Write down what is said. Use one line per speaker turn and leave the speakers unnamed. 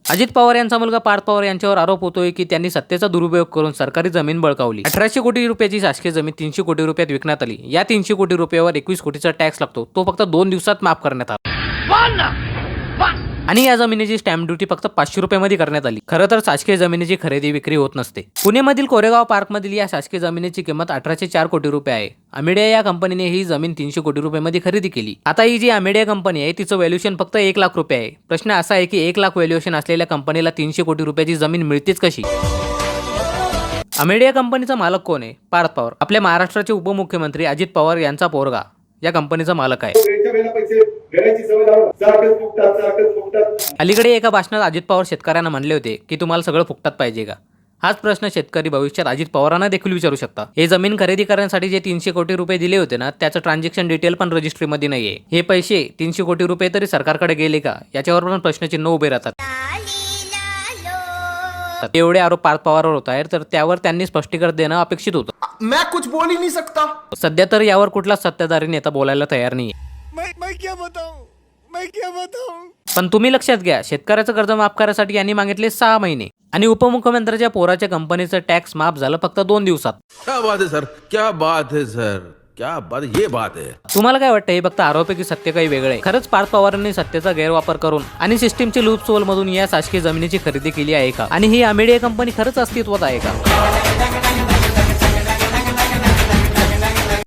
अजित पवार यांचा मुलगा पार्थ पवार यांच्यावर आरोप होतोय की त्यांनी सत्तेचा दुरुपयोग करून सरकारी जमीन बळकावली। 1800 कोटी रुपयाची शासकीय जमीन 300 कोटी रुपयात विकण्यात आली। या 300 कोटी रुपयावर 21 कोटीचा टॅक्स लागतो, तो फक्त 2 दिवसात माफ करण्यात आला। आणि या जमिनीची स्टॅम्प ड्युटी फक्त 500 रुपयामध्ये करण्यात आली। खरं तर शासकीय जमिनीची खरेदी विक्री होत नसते। पुण्यामधील कोरेगाव पार्कमधील या शासकीय जमिनीची किंमत 1804 कोटी रुपये आहे। अमेडिया या कंपनीने ही जमीन 300 कोटी रुपयामध्ये खरेदी केली। आता ही जी अमेडिया कंपनी आहे तिचं व्हॅल्युएशन फक्त 1 लाख रुपये आहे। प्रश्न असा आहे की 1 लाख व्हॅल्युएशन असलेल्या कंपनीला 300 कोटी रुपयाची जमीन मिळतेच कशी? अमेडिया कंपनीचा मालक कोण आहे? पार्थ पवार, आपल्या महाराष्ट्राचे उपमुख्यमंत्री अजित पवार यांचा पोरगा या कंपनीचा मालक आहे। अलीकडे एका भाषणात अजित पवार शेतकऱ्यांना म्हणले होते की तुम्हाला सगळं फुकटात पाहिजे का? हाच प्रश्न शेतकरी भविष्यात अजित पवारांना देखील विचारू शकता। हे जमीन खरेदी करण्यासाठी जे 300 कोटी रुपये दिले होते ना, त्याचं ट्रान्झॅक्शन डिटेल पण रजिस्ट्रीमध्ये नाहीये। हे पैसे 300 कोटी रुपये तरी सरकारकडे गेले का, याच्यावर पण प्रश्नचिन्ह उभे राहतात। एवढे आरोप पार्थ पवारवर होत आहेत, तर त्यावर त्यांनी स्पष्टीकरण देणं अपेक्षित होतं।
मैं कुछ बोल ही नहीं सकता।
सध्या तर यावर कुठलाच सत्ताधारी नेता बोलायला तयार नाहीये।
मैं क्या बताऊं?
पण तुम्ही लक्षात घ्या, शेतकऱ्याचं कर्ज माफ करण्यासाठी यांनी मागितले 6 महिने आणि उपमुख्यमंत्र्यांच्या पोराच्या कंपनीचं टॅक्स माफ झालं फक्त 2 दिवसात।
क्या बात है सर, क्या बात है सर, क्या बात, ये बात है।
तुम्हाला काय वाटतं, हे फक्त आरोप आहे की सत्य काही वेगळं आहे? खरंच पार्थ पवारांनी सत्तेचा गैरवापर करून आणि सिस्टीमची लूप सोल मधून या शासकीय जमिनीची खरेदी केली आहे का? आणि ही अमेडिया कंपनी खरंच अस्तित्वात आहे का?